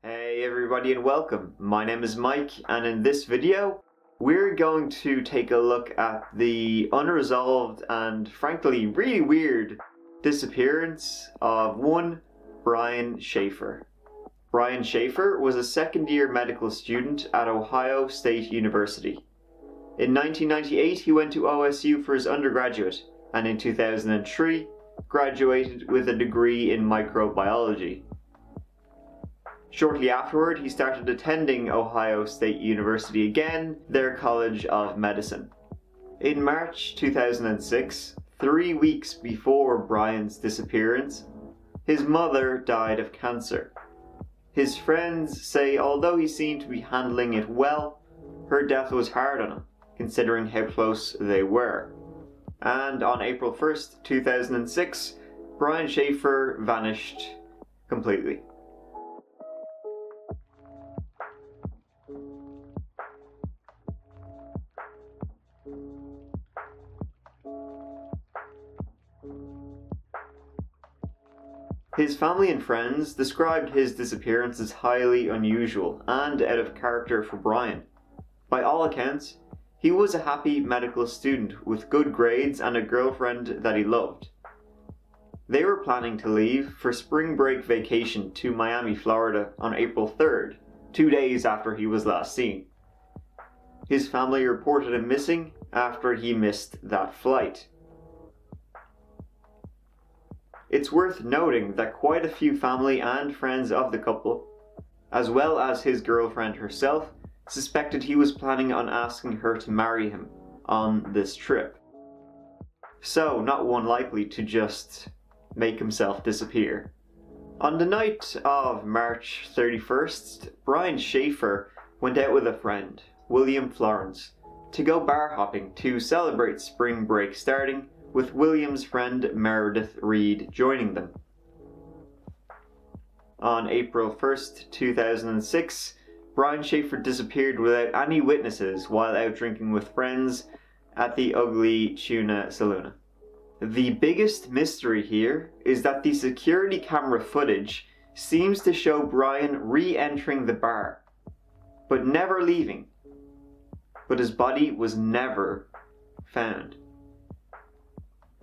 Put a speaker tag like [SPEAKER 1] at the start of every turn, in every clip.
[SPEAKER 1] Hey everybody and welcome. My name is Mike, and in this video we're going to take a look at the unresolved and frankly really weird disappearance of one Brian Shaffer. Brian Shaffer was a second-year medical student at Ohio State University. In 1998 he went to OSU for his undergraduate, and in 2003 graduated with a degree in microbiology. Shortly afterward, he started attending Ohio State University again, their College of Medicine. In March 2006, 3 weeks before Brian's disappearance, his mother died of cancer. His friends say although he seemed to be handling it well, her death was hard on him, considering how close they were. And on April 1st, 2006, Brian Shaffer vanished completely. His family and friends described his disappearance as highly unusual and out of character for Brian. By all accounts, he was a happy medical student with good grades and a girlfriend that he loved. They were planning to leave for spring break vacation to Miami, Florida on April 3rd, 2 days after he was last seen. His family reported him missing after he missed that flight. It's worth noting that quite a few family and friends of the couple, as well as his girlfriend herself, suspected he was planning on asking her to marry him on this trip. So, not one likely to just make himself disappear. On the night of March 31st, Brian Shaffer went out with a friend, William Florence, to go bar hopping to celebrate spring break starting, with William's friend Meredith Reed joining them. On April 1st, 2006, Brian Shaffer disappeared without any witnesses while out drinking with friends at the Ugly Tuna Saloona. The biggest mystery here is that the security camera footage seems to show Brian re-entering the bar, but never leaving. But his body was never found.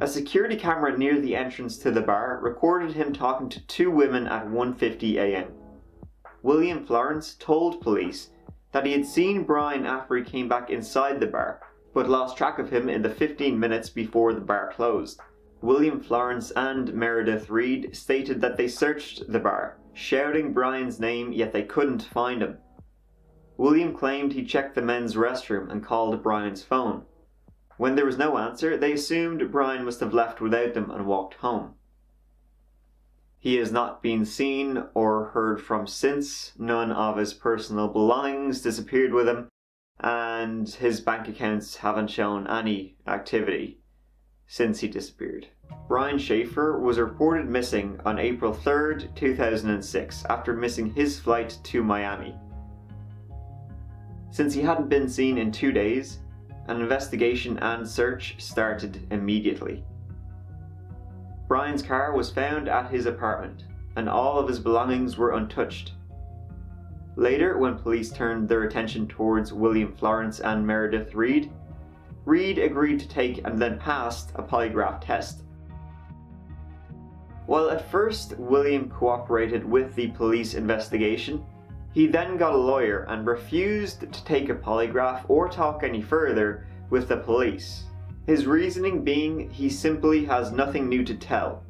[SPEAKER 1] A security camera near the entrance to the bar recorded him talking to 2 women at 1:50 a.m. William Florence told police that he had seen Brian after he came back inside the bar, but lost track of him in the 15 minutes before the bar closed. William Florence and Meredith Reed stated that they searched the bar, shouting Brian's name, yet they couldn't find him. William claimed he checked the men's restroom and called Brian's phone. When there was no answer, they assumed Brian must have left without them and walked home. He has not been seen or heard from since. None of his personal belongings disappeared with him, and his bank accounts haven't shown any activity since he disappeared. Brian Shaffer was reported missing on April 3rd, 2006, after missing his flight to Miami. Since he hadn't been seen in 2 days, an investigation and search started immediately. Brian's car was found at his apartment, and all of his belongings were untouched. Later, when police turned their attention towards William Florence and Meredith Reed, Reed agreed to take and then passed a polygraph test. While at first William cooperated with the police investigation, he then got a lawyer and refused to take a polygraph or talk any further with the police. His reasoning being he simply has nothing new to tell,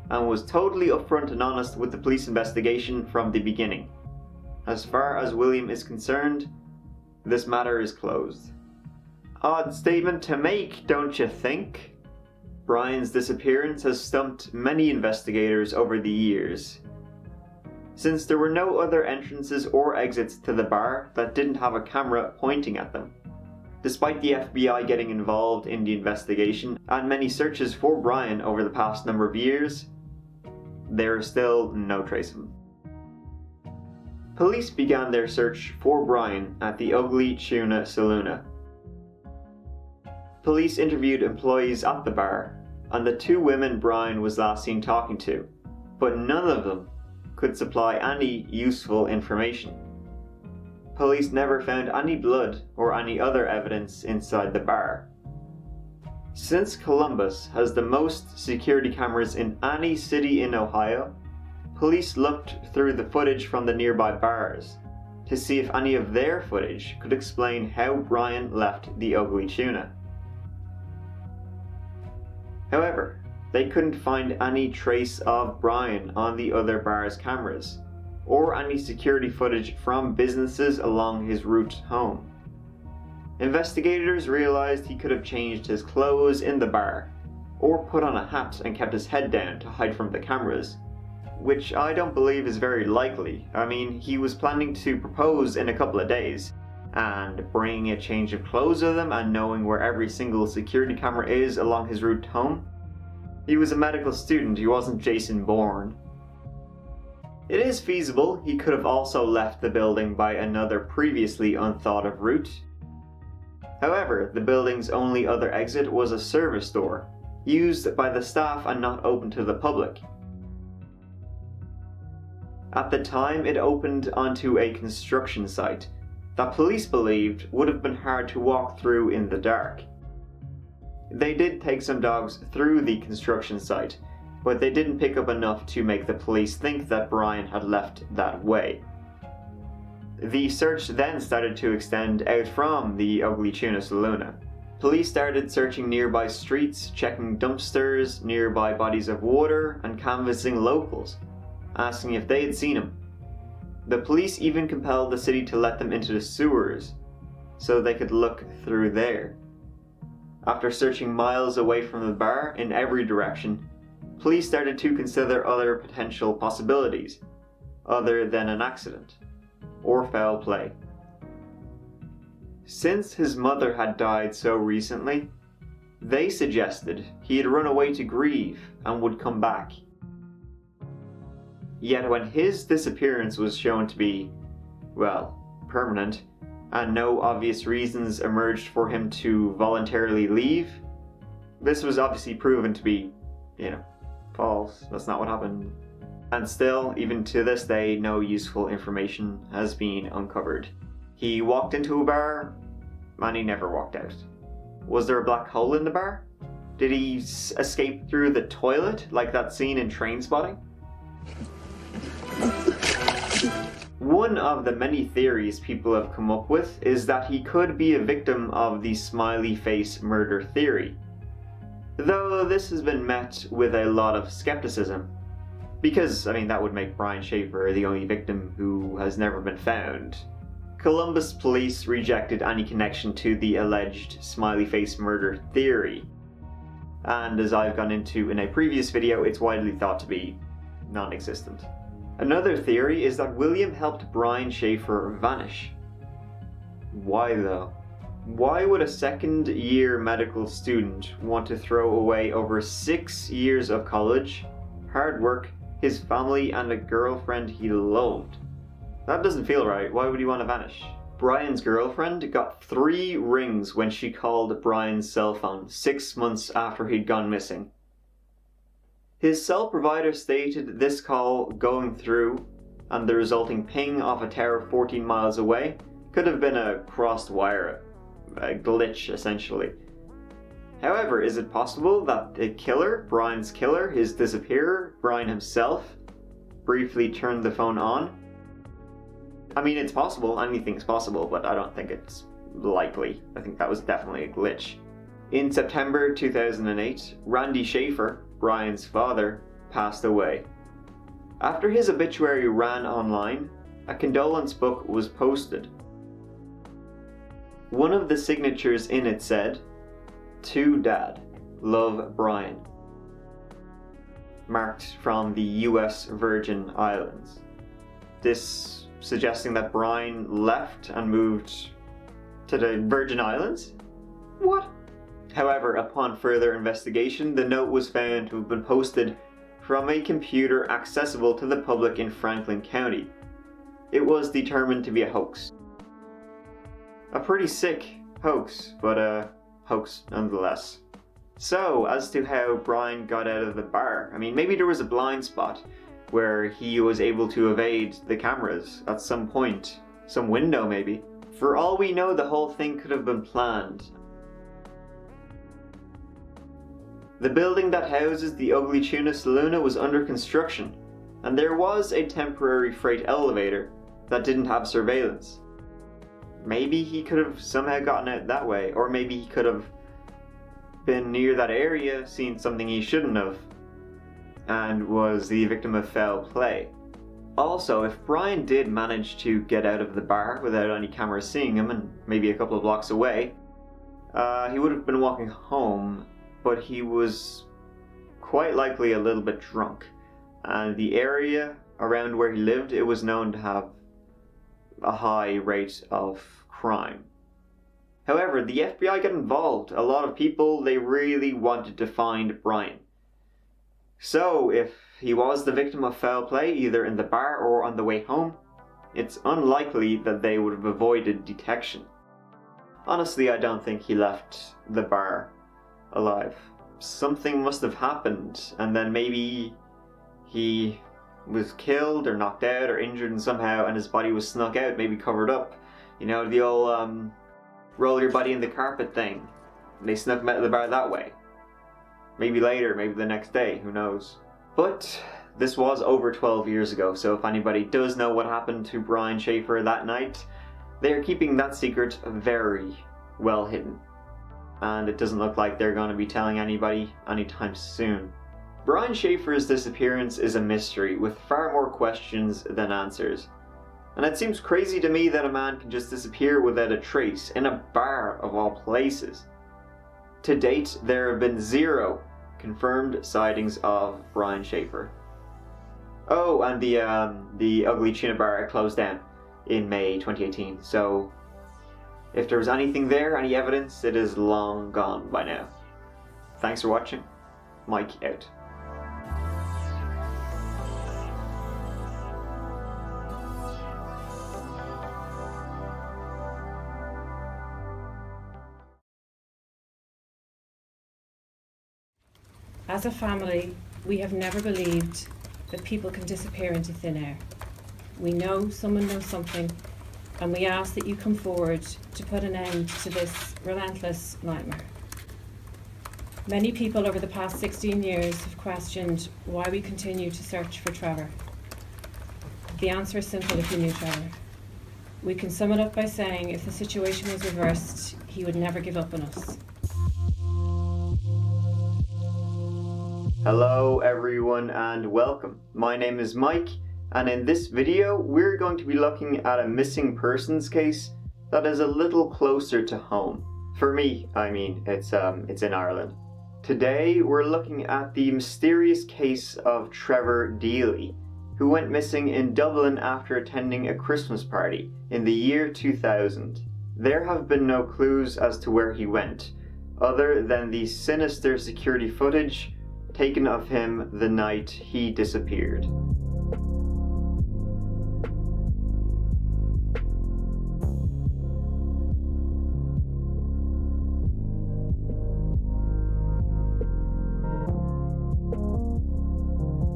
[SPEAKER 1] and was totally upfront and honest with the police investigation from the beginning. As far as William is concerned, this matter is closed. Odd statement to make, don't you think? Brian's disappearance has stumped many investigators over the years, since there were no other entrances or exits to the bar that didn't have a camera pointing at them. Despite the FBI getting involved in the investigation and many searches for Brian over the past number of years, there is still no trace of him. Police began their search for Brian at the Ugly Tuna Saloona. Police interviewed employees at the bar and the 2 women Brian was last seen talking to, but none of them could supply any useful information. Police never found any blood or any other evidence inside the bar. Since Columbus has the most security cameras in any city in Ohio, police looked through the footage from the nearby bars to see if any of their footage could explain how Brian left the Ugly Tuna. However, they couldn't find any trace of Brian on the other bars' cameras, or any security footage from businesses along his route home. Investigators realized he could have changed his clothes in the bar, or put on a hat and kept his head down to hide from the cameras, which I don't believe is very likely. I mean, he was planning to propose in a couple of days, and bringing a change of clothes with him and knowing where every single security camera is along his route home. He was a medical student, he wasn't Jason Bourne. It is feasible he could have also left the building by another previously unthought of route. However, the building's only other exit was a service door, used by the staff and not open to the public. At the time, it opened onto a construction site that police believed would have been hard to walk through in the dark. They did take some dogs through the construction site, but they didn't pick up enough to make the police think that Brian had left that way. The search then started to extend out from the Ugly Tuna Saloona. Police started searching nearby streets, checking dumpsters, nearby bodies of water, and canvassing locals, asking if they had seen him. The police even compelled the city to let them into the sewers, so they could look through there. After searching miles away from the bar in every direction, police started to consider other potential possibilities, other than an accident, or foul play. Since his mother had died so recently, they suggested he had run away to grieve and would come back. Yet when his disappearance was shown to be, well, permanent, and no obvious reasons emerged for him to voluntarily leave, this was obviously proven to be, false. That's not what happened. And still, even to this day, no useful information has been uncovered. He walked into a bar, and he never walked out. Was there a black hole in the bar? Did he escape through the toilet, like that scene in Trainspotting? One of the many theories people have come up with is that he could be a victim of the smiley face murder theory, though this has been met with a lot of skepticism, because, that would make Brian Shaffer the only victim who has never been found. Columbus police rejected any connection to the alleged smiley face murder theory, and as I've gone into in a previous video, it's widely thought to be non-existent. Another theory is that William helped Brian Shaffer vanish. Why though? Why would a second-year medical student want to throw away over 6 years of college, hard work, his family, and a girlfriend he loved? That doesn't feel right. Why would he want to vanish? Brian's girlfriend got 3 rings when she called Brian's cell phone 6 months after he'd gone missing. His cell provider stated this call going through and the resulting ping off a tower 14 miles away could have been a crossed wire, a glitch essentially. However, is it possible that the killer, Brian's killer, his disappearer, Brian himself, briefly turned the phone on? It's possible, anything's possible, but I don't think it's likely. I think that was definitely a glitch. In September 2008, Randy Shaffer, Brian's father, passed away. After his obituary ran online, a condolence book was posted. One of the signatures in it said, "To Dad, love Brian," marked from the US Virgin Islands. This suggesting that Brian left and moved to the Virgin Islands? What? However, upon further investigation, the note was found to have been posted from a computer accessible to the public in Franklin County. It was determined to be a hoax. A pretty sick hoax, but a hoax nonetheless. So, as to how Brian got out of the bar, maybe there was a blind spot where he was able to evade the cameras at some point. Some window, maybe. For all we know, the whole thing could have been planned. The building that houses the Ugly Tuna Saloona was under construction, and there was a temporary freight elevator that didn't have surveillance. Maybe he could have somehow gotten out that way, or maybe he could have been near that area, seen something he shouldn't have, and was the victim of foul play. Also, if Brian did manage to get out of the bar without any cameras seeing him, and maybe a couple of blocks away, he would have been walking home, but he was quite likely a little bit drunk. And the area around where he lived, it was known to have a high rate of crime. However, the FBI got involved. A lot of people, they really wanted to find Brian. So, if he was the victim of foul play, either in the bar or on the way home, it's unlikely that they would have avoided detection. Honestly, I don't think he left the bar alive. Something must have happened, and then maybe he was killed or knocked out or injured and somehow, and his body was snuck out, maybe covered up. You know, the old roll your body in the carpet thing. They snuck him out of the bar that way. Maybe later, maybe the next day, who knows. But this was over 12 years ago, so if anybody does know what happened to Brian Shaffer that night, they are keeping that secret very well hidden. And it doesn't look like they're going to be telling anybody anytime soon. Brian Shaffer's disappearance is a mystery with far more questions than answers. And it seems crazy to me that a man can just disappear without a trace in a bar of all places. To date, there have been 0 confirmed sightings of Brian Shaffer. Oh, and the Ugly Tuna bar closed down in May 2018, so if there was anything there, any evidence, it is long gone by now. Thanks for watching. Mike out.
[SPEAKER 2] As a family, we have never believed that people can disappear into thin air. We know someone knows something, and we ask that you come forward to put an end to this relentless nightmare. Many people over the past 16 years have questioned why we continue to search for Trevor. The answer is simple if you knew Trevor. We can sum it up by saying if the situation was reversed, he would never give up on us.
[SPEAKER 1] Hello everyone and welcome. My name is Mike, and in this video we're going to be looking at a missing persons case that is a little closer to home. For me, I mean, it's in Ireland. Today we're looking at the mysterious case of Trevor Deely, who went missing in Dublin after attending a Christmas party in the year 2000. There have been no clues as to where he went, other than the sinister security footage taken of him the night he disappeared.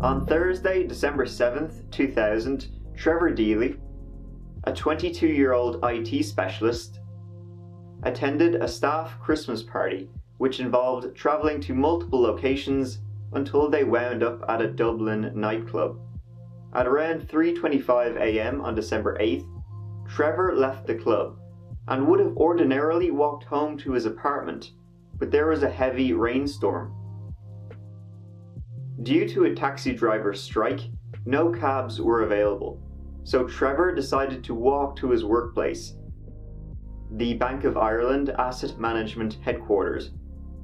[SPEAKER 1] On Thursday, December 7th, 2000, Trevor Deely, a 22-year-old IT specialist, attended a staff Christmas party which involved travelling to multiple locations until they wound up at a Dublin nightclub. At around 3:25 AM on December 8th, Trevor left the club and would have ordinarily walked home to his apartment, but there was a heavy rainstorm. Due to a taxi driver's strike, no cabs were available, so Trevor decided to walk to his workplace, the Bank of Ireland Asset Management headquarters,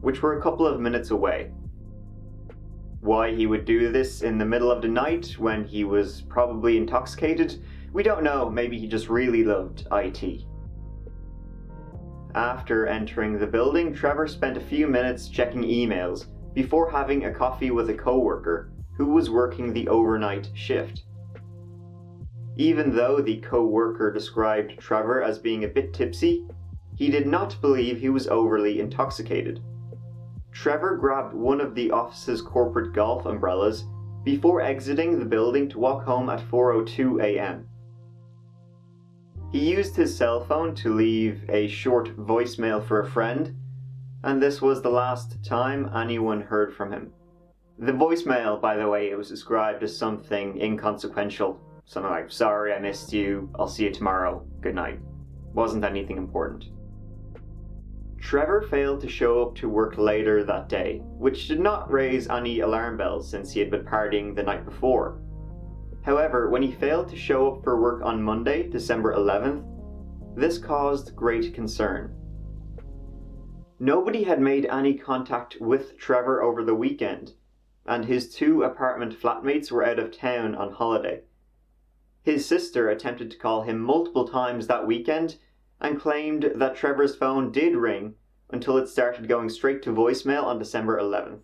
[SPEAKER 1] which were a couple of minutes away. Why he would do this in the middle of the night when he was probably intoxicated, we don't know. Maybe he just really loved IT. After entering the building, Trevor spent a few minutes checking emails before having a coffee with a co-worker who was working the overnight shift. Even though the co-worker described Trevor as being a bit tipsy, he did not believe he was overly intoxicated. Trevor grabbed one of the office's corporate golf umbrellas before exiting the building to walk home at 4:02 a.m. He used his cell phone to leave a short voicemail for a friend, and this was the last time anyone heard from him. The voicemail, by the way, it was described as something inconsequential. Something like, "Sorry, I missed you. I'll see you tomorrow. Good night." Wasn't anything important. Trevor failed to show up to work later that day, which did not raise any alarm bells since he had been partying the night before. However, when he failed to show up for work on Monday, December 11th, this caused great concern. Nobody had made any contact with Trevor over the weekend, and his 2 apartment flatmates were out of town on holiday. His sister attempted to call him multiple times that weekend and claimed that Trevor's phone did ring until it started going straight to voicemail on December 11th.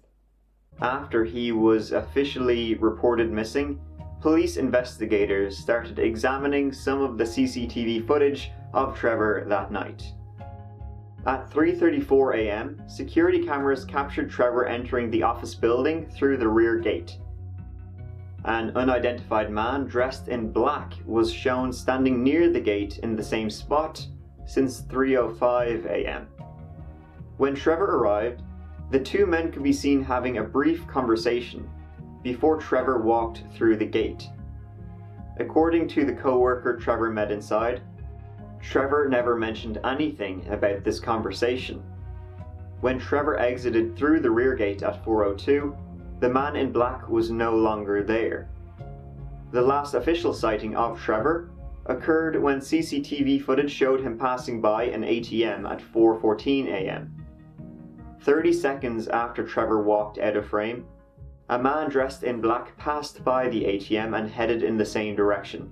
[SPEAKER 1] After he was officially reported missing, police investigators started examining some of the CCTV footage of Trevor that night. At 3:34 a.m., security cameras captured Trevor entering the office building through the rear gate. An unidentified man dressed in black was shown standing near the gate in the same spot since 3:05 a.m. When Trevor arrived, the 2 men could be seen having a brief conversation before Trevor walked through the gate. According to the co-worker Trevor met inside, Trevor never mentioned anything about this conversation. When Trevor exited through the rear gate at 4:02, the man in black was no longer there. The last official sighting of Trevor occurred when CCTV footage showed him passing by an ATM at 4:14 a.m. 30 seconds after Trevor walked out of frame, a man dressed in black passed by the ATM and headed in the same direction.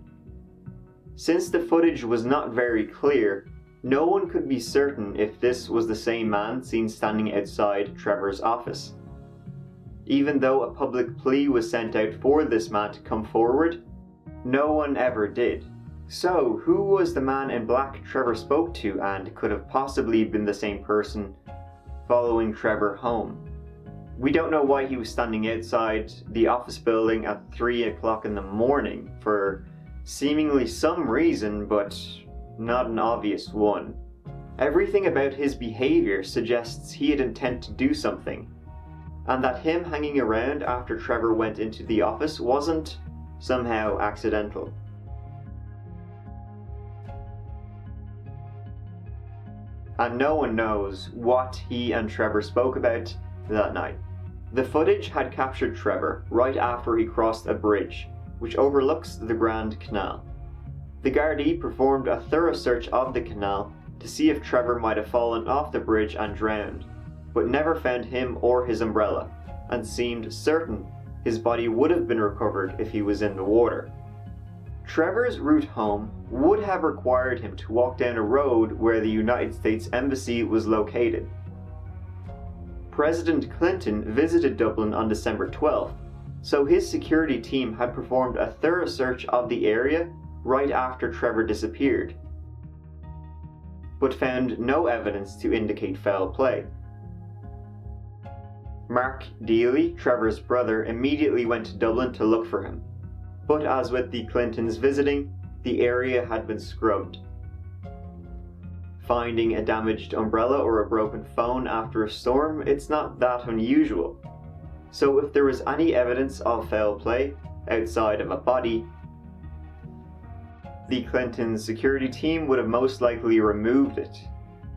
[SPEAKER 1] Since the footage was not very clear, no one could be certain if this was the same man seen standing outside Trevor's office. Even though a public plea was sent out for this man to come forward, no one ever did. So, who was the man in black Trevor spoke to and could have possibly been the same person following Trevor home? We don't know why he was standing outside the office building at 3 o'clock in the morning for seemingly some reason, but not an obvious one. Everything about his behavior suggests he had intent to do something, and that him hanging around after Trevor went into the office wasn't somehow accidental. And no one knows what he and Trevor spoke about that night. The footage had captured Trevor right after he crossed a bridge, which overlooks the Grand Canal. The Gardaí performed a thorough search of the canal to see if Trevor might have fallen off the bridge and drowned, but never found him or his umbrella, and seemed certain his body would have been recovered if he was in the water. Trevor's route home would have required him to walk down a road where the United States Embassy was located. President Clinton visited Dublin on December 12th, so his security team had performed a thorough search of the area right after Trevor disappeared, but found no evidence to indicate foul play. Mark Deely, Trevor's brother, immediately went to Dublin to look for him, but as with the Clintons visiting, the area had been scrubbed. Finding a damaged umbrella or a broken phone after a storm, it's not that unusual. So if there was any evidence of foul play outside of a body, the Clintons' security team would have most likely removed it.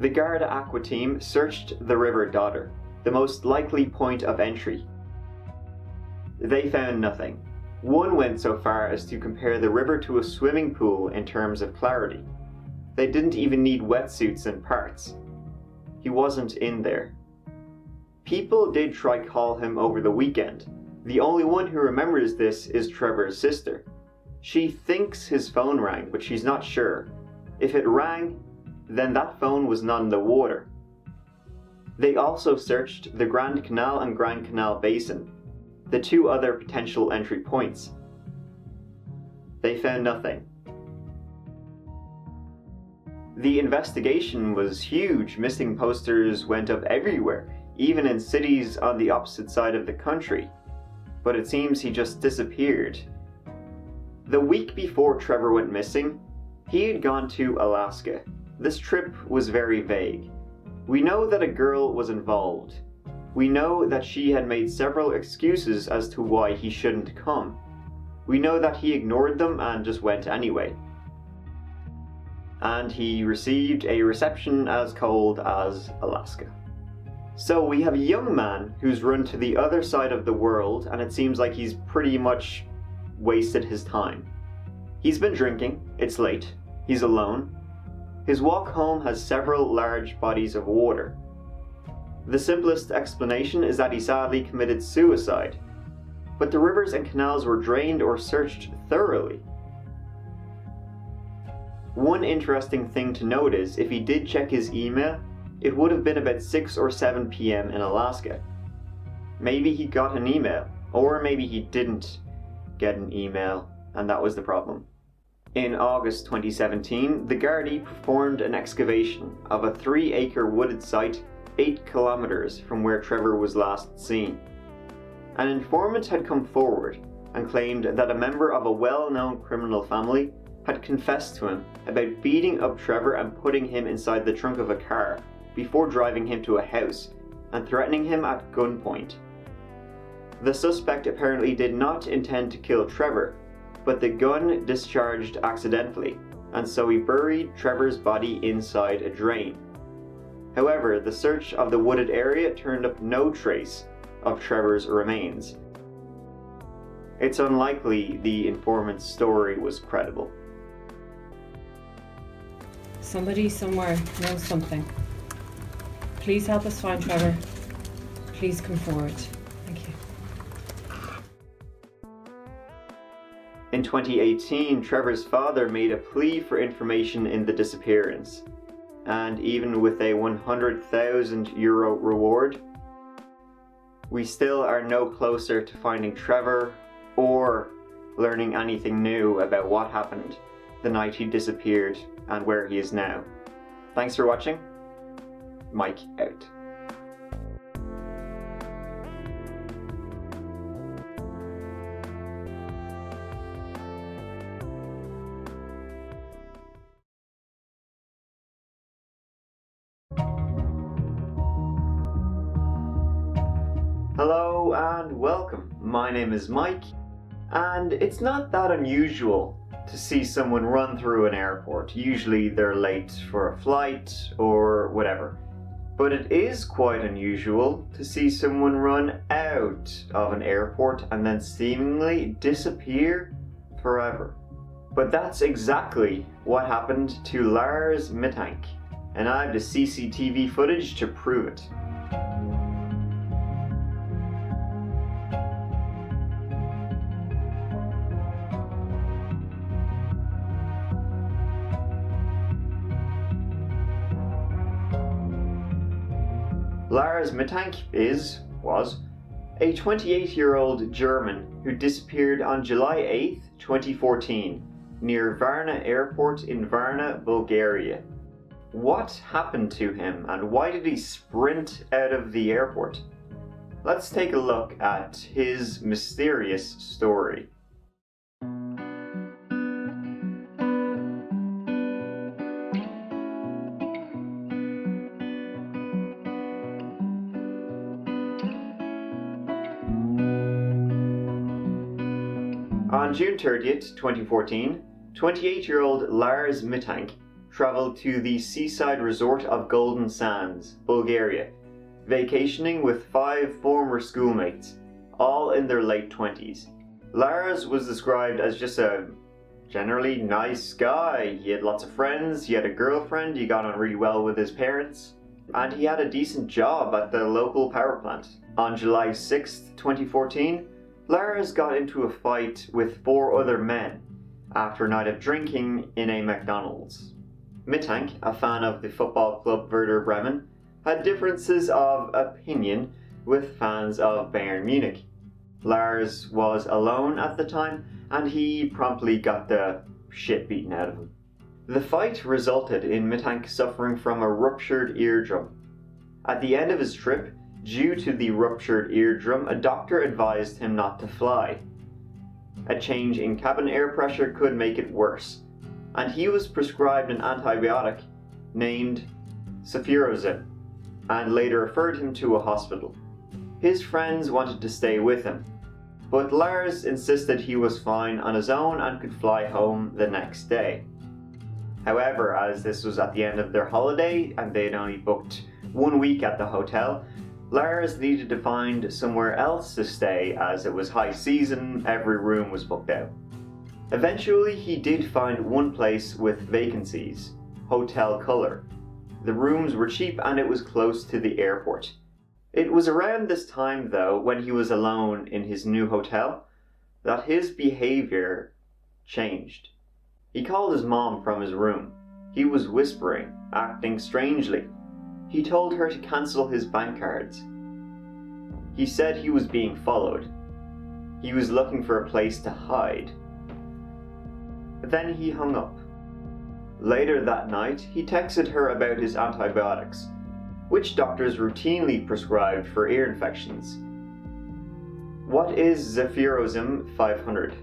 [SPEAKER 1] The Garda Aqua team searched the River Dodder, the most likely point of entry. They found nothing. One went so far as to compare the river to a swimming pool in terms of clarity. They didn't even need wetsuits and parts. He wasn't in there. People did try call him over the weekend. The only one who remembers this is Trevor's sister. She thinks his phone rang, but she's not sure. If it rang, then that phone was not in the water. They also searched the Grand Canal and Grand Canal Basin, the 2 other potential entry points. They found nothing. The investigation was huge. Missing posters went up everywhere, even in cities on the opposite side of the country. but it seems he just disappeared. The week before Trevor went missing, he had gone to Alaska. This trip was very vague. We know that a girl was involved. We know that she had made several excuses as to why he shouldn't come. We know that he ignored them and just went anyway. And he received a reception as cold as Alaska. So we have a young man who's run to the other side of the world, and it seems like he's pretty much wasted his time. He's been drinking, it's late, he's alone. His walk home has several large bodies of water. The simplest explanation is that he sadly committed suicide, but the rivers and canals were drained or searched thoroughly. One interesting thing to note is, if he did check his email, it would have been about 6 or 7 p.m. in Alaska. Maybe he got an email, or maybe he didn't get an email, and that was the problem. In August 2017, the Gardaí performed an excavation of a 3-acre wooded site 8 kilometers from where Trevor was last seen. An informant had come forward and claimed that a member of a well-known criminal family had confessed to him about beating up Trevor and putting him inside the trunk of a car before driving him to a house and threatening him at gunpoint. The suspect apparently did not intend to kill Trevor, but the gun discharged accidentally, and so he buried Trevor's body inside a drain. However, the search of the wooded area turned up no trace of Trevor's remains. It's unlikely the informant's story was credible.
[SPEAKER 2] Somebody somewhere knows something. Please help us find Trevor. Please come forward. Thank you.
[SPEAKER 1] In 2018, Trevor's father made a plea for information in the disappearance, and even with a €100,000 reward, we still are no closer to finding Trevor or learning anything new about what happened the night he disappeared and where he is now. Thanks for watching. Mike out. Hello and welcome. My name is Mike, and it's not that unusual to see someone run through an airport. Usually they're late for a flight or whatever. But it is quite unusual to see someone run out of an airport and then seemingly disappear forever. But that's exactly what happened to Lars Mittank, and I have the CCTV footage to prove it. Lars Mittank was a 28-year-old German who disappeared on July 8, 2014, near Varna Airport in Varna, Bulgaria. What happened to him and why did he sprint out of the airport? Let's take a look at his mysterious story. On June 30th, 2014, 28-year-old Lars Mittank travelled to the seaside resort of Golden Sands, Bulgaria, vacationing with 5 former schoolmates, all in their late 20s. Lars was described as just a generally nice guy. He had lots of friends, he had a girlfriend, he got on really well with his parents, and he had a decent job at the local power plant. On July 6th, 2014, Lars got into a fight with 4 other men after a night of drinking in a McDonald's. Mittank, a fan of the football club Werder Bremen, had differences of opinion with fans of Bayern Munich. Lars was alone at the time and he promptly got the shit beaten out of him. The fight resulted in Mittank suffering from a ruptured eardrum. At the end of his trip, Due to the ruptured eardrum, a doctor advised him not to fly. A change in cabin air pressure could make it worse, and he was prescribed an antibiotic named cefirozim and later referred him to a hospital. His friends wanted to stay with him, but Lars insisted he was fine on his own and could fly home the next day. However, as this was at the end of their holiday and they had only booked 1 week at the hotel, Lars needed to find somewhere else to stay as it was high season, every room was booked out. Eventually he did find one place with vacancies, Hotel Colour. The rooms were cheap and it was close to the airport. It was around this time though, when he was alone in his new hotel, that his behaviour changed. He called his mom from his room. He was whispering, acting strangely. He told her to cancel his bank cards. He said he was being followed. He was looking for a place to hide. Then he hung up. Later that night, he texted her about his antibiotics, which doctors routinely prescribed for ear infections. What is cefirozim 500?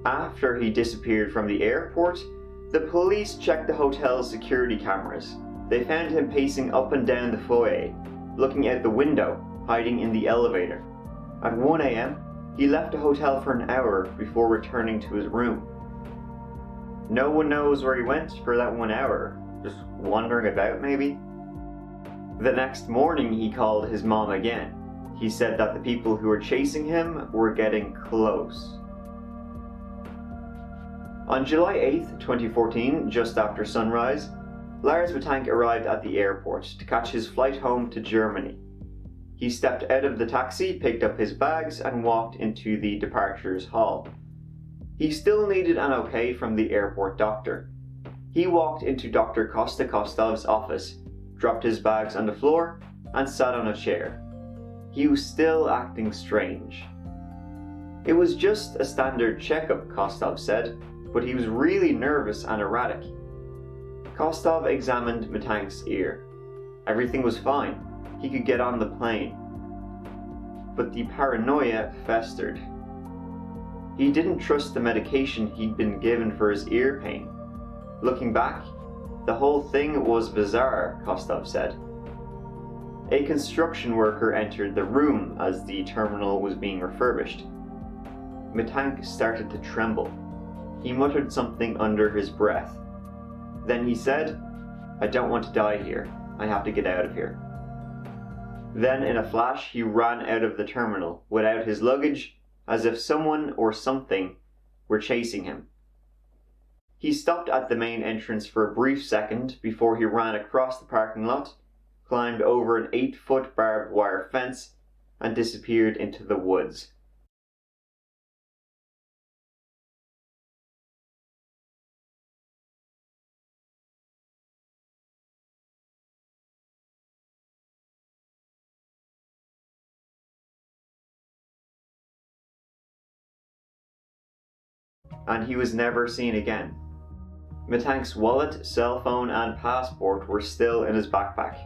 [SPEAKER 1] After he disappeared from the airport, the police checked the hotel's security cameras. They found him pacing up and down the foyer, looking out the window, hiding in the elevator. At 1 a.m., he left the hotel for an hour before returning to his room. No one knows where he went for that 1 hour, just wandering about maybe. The next morning he called his mom again. He said that the people who were chasing him were getting close. On July 8th, 2014, just after sunrise, Lars Mittank arrived at the airport to catch his flight home to Germany. He stepped out of the taxi, picked up his bags, and walked into the departures hall. He still needed an okay from the airport doctor. He walked into Dr. Kostov's office, dropped his bags on the floor, and sat on a chair. He was still acting strange. It was just a standard checkup, Kostov said, but he was really nervous and erratic. Kostov examined Mittank's ear. Everything was fine. He could get on the plane. But the paranoia festered. He didn't trust the medication he'd been given for his ear pain. Looking back, the whole thing was bizarre, Kostov said. A construction worker entered the room as the terminal was being refurbished. Mittank started to tremble. He muttered something under his breath. Then he said, "I don't want to die here. I have to get out of here." Then in a flash he ran out of the terminal without his luggage, as if someone or something were chasing him. He stopped at the main entrance for a brief second before he ran across the parking lot, climbed over an 8-foot barbed wire fence, and disappeared into the woods. And he was never seen again. Mittank's wallet, cell phone, and passport were still in his backpack.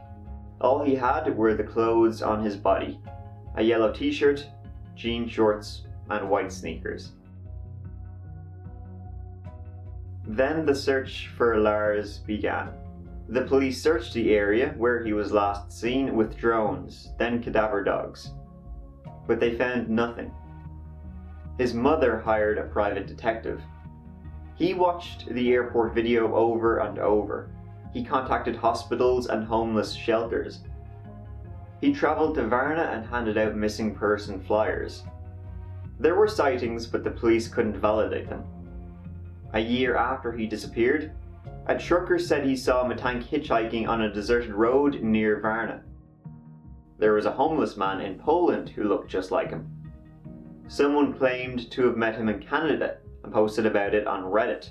[SPEAKER 1] All he had were the clothes on his body: a yellow t-shirt, jean shorts, and white sneakers. Then the search for Lars began. The police searched the area where he was last seen with drones, then cadaver dogs. But they found nothing. His mother hired a private detective. He watched the airport video over and over. He contacted hospitals and homeless shelters. He travelled to Varna and handed out missing person flyers. There were sightings, but the police couldn't validate them. A year after he disappeared, a trucker said he saw Mittank hitchhiking on a deserted road near Varna. There was a homeless man in Poland who looked just like him. Someone claimed to have met him in Canada and posted about it on Reddit.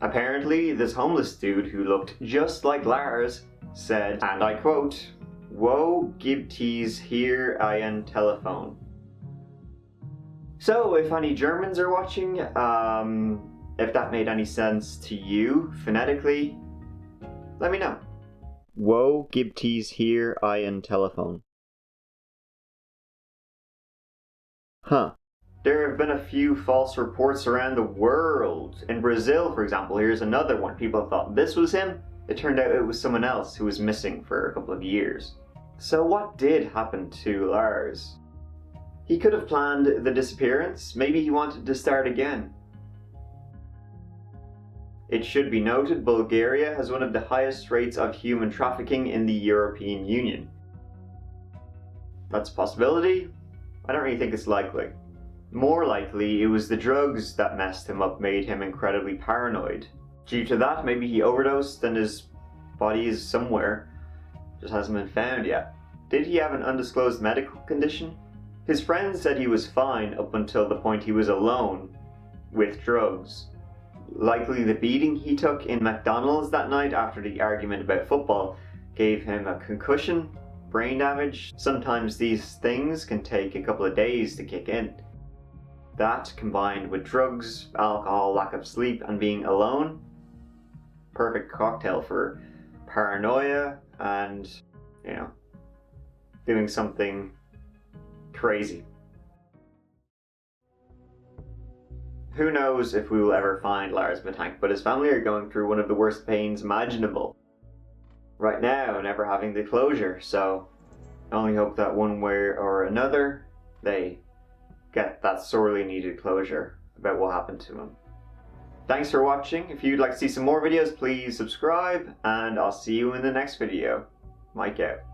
[SPEAKER 1] Apparently, this homeless dude who looked just like Lars said, and I quote, "Wo gibt es hier ein Telefon?" So, if any Germans are watching, if that made any sense to you phonetically, let me know. Whoa, Gibties here, Ian telephone. Huh. There have been a few false reports around the world. In Brazil, for example, here's another one. People thought this was him. It turned out it was someone else who was missing for a couple of years. So what did happen to Lars? He could have planned the disappearance. Maybe he wanted to start again. It should be noted, Bulgaria has one of the highest rates of human trafficking in the European Union. That's a possibility. I don't really think it's likely. More likely, it was the drugs that messed him up, made him incredibly paranoid. Due to that, maybe he overdosed and his body is somewhere, just hasn't been found yet. Did he have an undisclosed medical condition? His friends said he was fine up until the point he was alone with drugs. Likely the beating he took in McDonald's that night after the argument about football gave him a concussion, brain damage. Sometimes these things can take a couple of days to kick in. That, combined with drugs, alcohol, lack of sleep, and being alone, perfect cocktail for paranoia and, doing something crazy. Who knows if we will ever find Lars Mittank, but his family are going through one of the worst pains imaginable right now, never having the closure, so I only hope that one way or another they get that sorely needed closure about what happened to him. Thanks for watching. If you'd like to see some more videos, please subscribe, and I'll see you in the next video. Mike out.